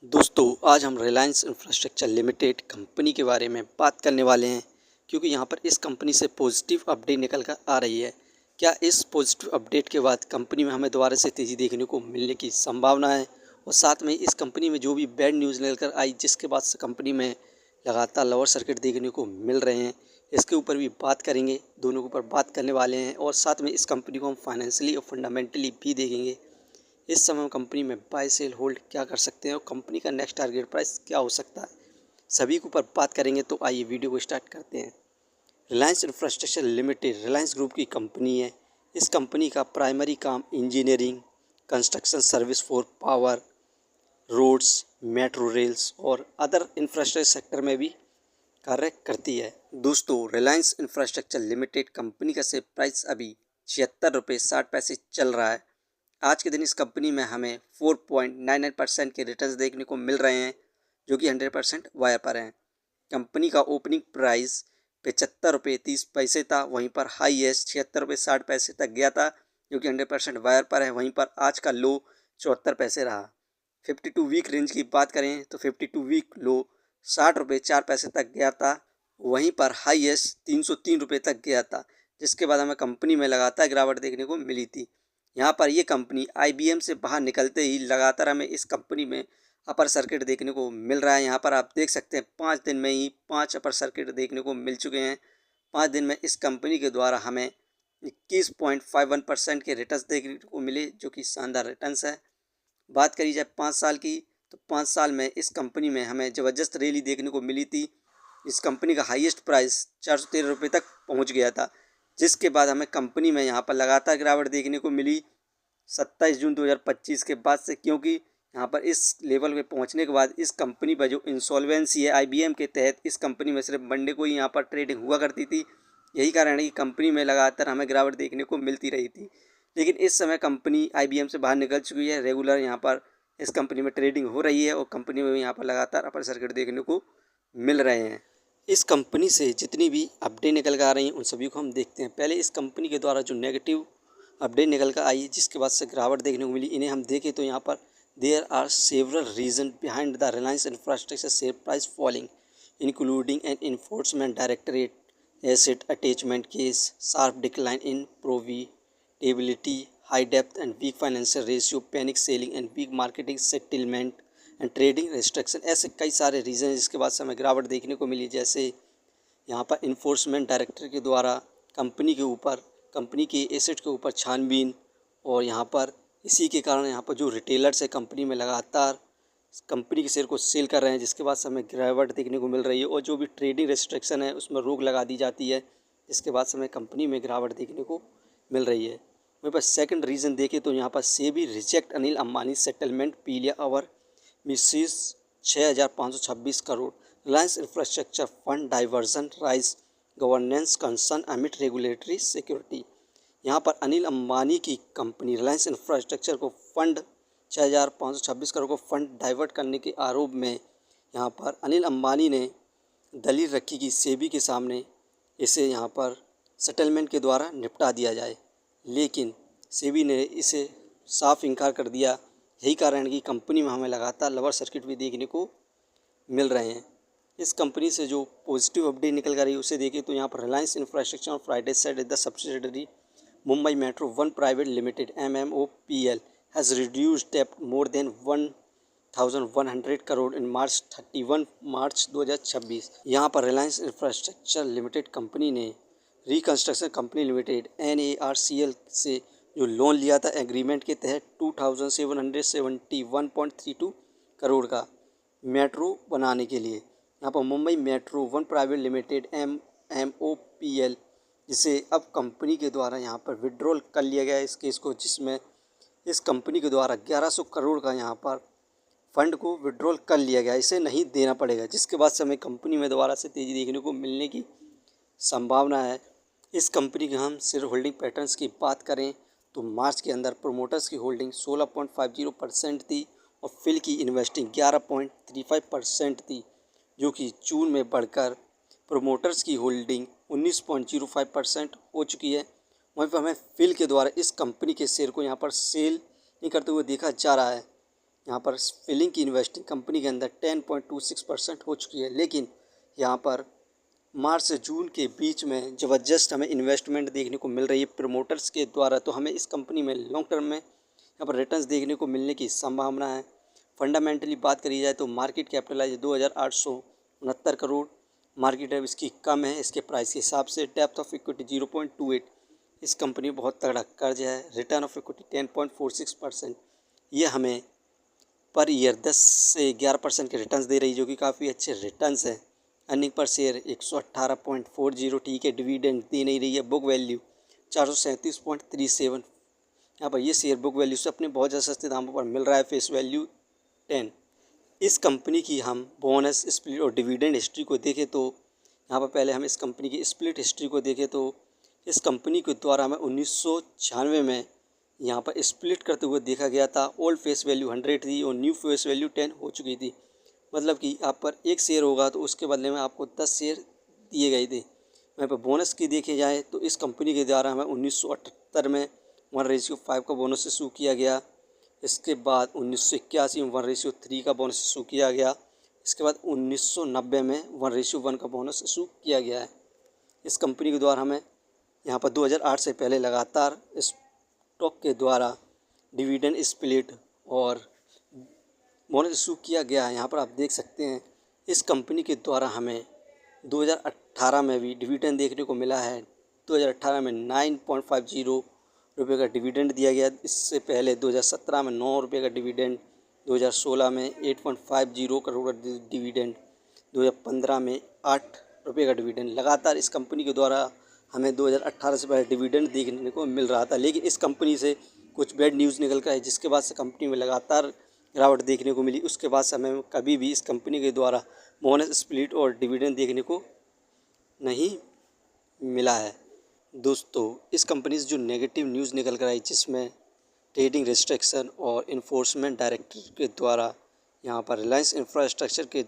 दोस्तों आज हम रिलायंस इंफ्रास्ट्रक्चर लिमिटेड कंपनी के बारे में बात करने वाले हैं क्योंकि यहाँ पर इस कंपनी से पॉजिटिव अपडेट निकल कर आ रही है। क्या इस पॉजिटिव अपडेट के बाद कंपनी में हमें दोबारा से तेज़ी देखने को मिलने की संभावना है और साथ में इस कंपनी में जो भी बैड न्यूज़ निकल कर आई जिसके बाद से कंपनी में लगातार लोअर सर्किट देखने को मिल रहे हैं, इसके ऊपर भी बात करेंगे। दोनों के ऊपर बात करने वाले हैं और साथ में इस कंपनी को हम फाइनेंशियली और फंडामेंटली भी देखेंगे। इस समय हम कंपनी में बाय सेल होल्ड क्या कर सकते हैं और कंपनी का नेक्स्ट टारगेट प्राइस क्या हो सकता है, सभी के ऊपर बात करेंगे। तो आइए वीडियो को स्टार्ट करते हैं। Reliance Infrastructure Limited Reliance group की कंपनी है। इस कंपनी का प्राइमरी काम engineering, construction service for power, roads, metro rails और अदर इंफ्रास्ट्रक्चर सेक्टर में भी कार्य करती है। दोस्तों रिलायंस इंफ्रास्ट्रक्चर लिमिटेड कंपनी का शेयर प्राइस अभी 76 रुपये 60 पैसे चल रहा है। आज के दिन इस कंपनी में हमें 4.99% के रिटर्न्स देखने को मिल रहे हैं जो कि 100% वायर पर हैं। कंपनी का ओपनिंग प्राइस 75 रुपये 30 पैसे था, वहीं पर हाईएस्ट 76 रुपये 60 पैसे तक गया था जो कि 100% वायर पर है। वहीं पर आज का लो 74 पैसे रहा। 52 वीक रेंज की बात करें तो 52 वीक लो 60 रुपये 4 पैसे तक गया था, वहीं पर हाईएस्ट 303 रुपये तक गया था, जिसके बाद हमें कंपनी में लगातार गिरावट देखने को मिली थी। यहाँ पर ये कंपनी IBM से बाहर निकलते ही लगातार हमें इस कंपनी में अपर सर्किट देखने को मिल रहा है। यहाँ पर आप देख सकते हैं 5 दिन में ही 5 अपर सर्किट देखने को मिल चुके हैं। 5 दिन में इस कंपनी के द्वारा हमें 21.51% के रिटर्न्स देखने को मिले जो कि शानदार रिटर्न्स है। बात करी जाए 5 साल की तो 5 साल में इस कंपनी में हमें ज़बरदस्त रैली देखने को मिली थी। इस कंपनी का हाईएस्ट प्राइस 413 रुपये तक पहुँच गया था, जिसके बाद हमें कंपनी में यहाँ पर लगातार गिरावट देखने को मिली 27 जून 2025 के बाद से, क्योंकि यहाँ पर इस लेवल पे पहुँचने के बाद इस कंपनी पर जो इंसॉल्वेंसी है IBM के तहत, इस कंपनी में सिर्फ मंडे को ही यहाँ पर ट्रेडिंग हुआ करती थी। यही कारण है कि कंपनी में लगातार हमें गिरावट देखने को मिलती रही थी। लेकिन इस समय कंपनी IBM से बाहर निकल चुकी है। रेगुलर यहाँ पर इस कंपनी में ट्रेडिंग हो रही है और कंपनी में यहाँ पर लगातार अपर सर्किट देखने को मिल रहे हैं। इस कंपनी से जितनी भी अपडेट निकल कर आ रही हैं उन सभी को हम देखते हैं। पहले इस कंपनी के द्वारा जो नेगेटिव अपडेट निकल कर आई जिसके बाद से गिरावट देखने को मिली, इन्हें हम देखें तो यहाँ पर there are several reason behind the Reliance Infrastructure share price falling including an Enforcement Directorate asset attachment case, sharp decline in profitability, high depth and weak financial ratio, panic selling and weak marketing settlement and trading restriction. ऐसे कई सारे reason हैं जिसके बाद से हमें गिरावट देखने को मिली। जैसे यहाँ पर इन्फोर्समेंट डायरेक्टर के द्वारा कंपनी के ऊपर, कंपनी के एसेट के ऊपर छानबीन, और यहाँ पर इसी के कारण यहाँ पर जो रिटेलर्स है कंपनी में लगातार कंपनी के शेयर को सेल कर रहे हैं, जिसके बाद से हमें गिरावट देखने को मिल रही है। और जो भी ट्रेडिंग रेस्ट्रिक्शन है उसमें रोक लगा दी जाती है, जिसके बाद से हमें कंपनी में गिरावट देखने को मिल रही है। वहीं पर सेकंड रीज़न देखें तो यहाँ पर SEBI reject Anil Ambani settlement plea over misuse 6,526 crore, Reliance Infrastructure fund diversion raise governance concern amid regulatory security. यहाँ पर अनिल अंबानी की कंपनी रिलायंस इंफ्रास्ट्रक्चर को फंड 6,526 करोड़ को फंड डाइवर्ट करने के आरोप में यहाँ पर अनिल अंबानी ने दलील रखी कि सेबी के सामने इसे यहाँ पर सेटलमेंट के द्वारा निपटा दिया जाए, लेकिन सेबी ने इसे साफ इनकार कर दिया। यही कारण है कि कंपनी में हमें लगातार लोअर सर्किट भी देखने को मिल रहे हैं। इस कंपनी से जो पॉजिटिव अपडेट निकल कर रही है उसे देखें तो यहाँ पर Reliance Infrastructure on Friday said the subsidiary Mumbai metro one private limited MMOPL has reduced डेप्ट more than 1,100 crore in March 31 March 2026। यहाँ पर रिलायंस इंफ्रास्ट्रक्चर लिमिटेड कंपनी ने रिकंस्ट्रक्शन कंपनी लिमिटेड NARCL से जो लोन लिया था एग्रीमेंट के तहत 2,771.32 करोड़ का मेट्रो बनाने के लिए। यहाँ पर Mumbai metro one private limited MMOPL, जिसे अब कंपनी के द्वारा यहाँ पर विड्रॉल कर लिया गया है इस केस को, जिसमें इस कंपनी के द्वारा 1100 करोड़ का यहाँ पर फंड को विड्रॉल कर लिया गया, इसे नहीं देना पड़ेगा, जिसके बाद से हमें कंपनी में दोबारा से तेज़ी देखने को मिलने की संभावना है। इस कंपनी के हम शेयर होल्डिंग पैटर्न्स की बात करें तो मार्च के अंदर प्रोमोटर्स की होल्डिंग 16.50% थी और फिल की इन्वेस्टिंग 11.35% थी, जो कि जून में बढ़कर प्रोमोटर्स की होल्डिंग 19.05% हो चुकी है। वहीं पर हमें फिल के द्वारा इस कंपनी के शेयर को यहाँ पर सेल नहीं करते हुए देखा जा रहा है। यहाँ पर फिलिंग की इन्वेस्टिंग कंपनी के अंदर 10.26% हो चुकी है। लेकिन यहाँ पर मार्च से जून के बीच में ज़बरदस्त हमें इन्वेस्टमेंट देखने को मिल रही है प्रमोटर्स के द्वारा, तो हमें इस कंपनी में लॉन्ग टर्म में यहाँ पर रिटर्न्स देखने को मिलने की संभावना है। फंडामेंटली बात करी जाए तो मार्केट कैपिटलाइज 2,869 करोड़ मार्केट है, इसकी कम है इसके प्राइस के हिसाब से। डेप्थ ऑफ इक्विटी 0.28, इस कंपनी में बहुत तगड़ा कर्ज है। रिटर्न ऑफ इक्विटी 10.46%, ये हमें पर ईयर 10 से 11% के रिटर्न्स दे रही है, जो कि काफ़ी अच्छे रिटर्न्स हैं। अर्निंग पर शेयर 118.40, ठीक है। डिविडेंड दे नहीं रही है। बुक वैल्यू 437.37, यहाँ पर ये शेयर बुक वैल्यू से अपने बहुत ज़्यादा सस्ते दामों पर मिल रहा है। Face value 10। इस कंपनी की हम बोनस, स्प्लिट और डिविडेंड हिस्ट्री को देखें तो यहाँ पर पहले हम इस कंपनी की स्प्लिट हिस्ट्री को देखें तो इस कंपनी के द्वारा हमें 1996 में यहाँ पर स्प्लिट करते हुए देखा गया था। ओल्ड फेस वैल्यू 100 थी और न्यू फेस वैल्यू 10 हो चुकी थी। मतलब कि आप पर एक शेयर होगा तो उसके बदले में आपको 10 शेयर दिए गए थे। वहाँ पर बोनस की देखे जाए तो इस कंपनी के द्वारा हमें 1978 में 1:5 का बोनस इशू किया गया। इसके बाद 1981 में 1:3 का बोनस इशू किया गया। इसके बाद 1990 में 1:1 का बोनस इशू किया गया है। इस कंपनी के द्वारा हमें यहाँ पर 2008 से पहले लगातार स्टॉक के द्वारा डिविडेंड स्प्लिट और बोनस इशू किया गया है। यहाँ पर आप देख सकते हैं इस कंपनी के द्वारा हमें 2018 में भी डिविडेंड देखने को मिला है। 2018 में 9.50 रुपये का डिविडेंड दिया गया। इससे पहले 2017 में 9 रुपये का डिविडेंड, 2016 में 8.50 करोड़ का डिविडेंड, 2015 में 8 रुपये का डिविडेंड। लगातार इस कंपनी के द्वारा हमें 2018 से पहले डिविडेंड देखने को मिल रहा था। लेकिन इस कंपनी से कुछ बैड न्यूज़ निकल कर है, जिसके बाद से कंपनी में लगातार गिरावट देखने को मिली। उसके बाद से हमें कभी भी इस कंपनी के द्वारा बोनस, स्प्लिट और डिविडेंड देखने को नहीं मिला है। दोस्तों, इस कंपनी से जो नेगेटिव न्यूज़ निकल कर आई, जिसमें ट्रेडिंग रिस्ट्रिक्शन और इन्फोर्समेंट डायरेक्टर के द्वारा यहाँ पर रिलायंस इंफ्रास्ट्रक्चर के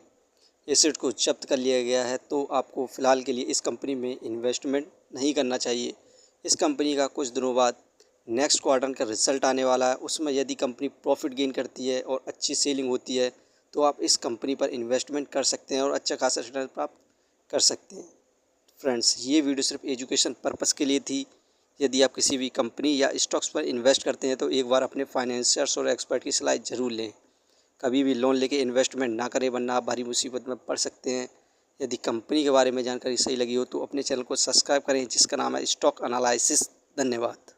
एसेट को जब्त कर लिया गया है, तो आपको फ़िलहाल के लिए इस कंपनी में इन्वेस्टमेंट नहीं करना चाहिए। इस कंपनी का कुछ दिनों बाद नेक्स्ट क्वार्टर का रिज़ल्ट आने वाला है। उसमें यदि कंपनी प्रॉफिट गेन करती है और अच्छी सेलिंग होती है तो आप इस कंपनी पर इन्वेस्टमेंट कर सकते हैं और अच्छा खासा रिटर्न प्राप्त कर सकते हैं। फ्रेंड्स, ये वीडियो सिर्फ एजुकेशन पर्पस के लिए थी। यदि आप किसी भी कंपनी या स्टॉक्स पर इन्वेस्ट करते हैं तो एक बार अपने फाइनेंशियर्स और एक्सपर्ट की सलाह ज़रूर लें। कभी भी लोन लेके इन्वेस्टमेंट ना करें, वरना आप भारी मुसीबत में पड़ सकते हैं। यदि कंपनी के बारे में जानकारी सही लगी हो तो अपने चैनल को सब्सक्राइब करें, जिसका नाम है स्टॉक एनालिसिस। धन्यवाद।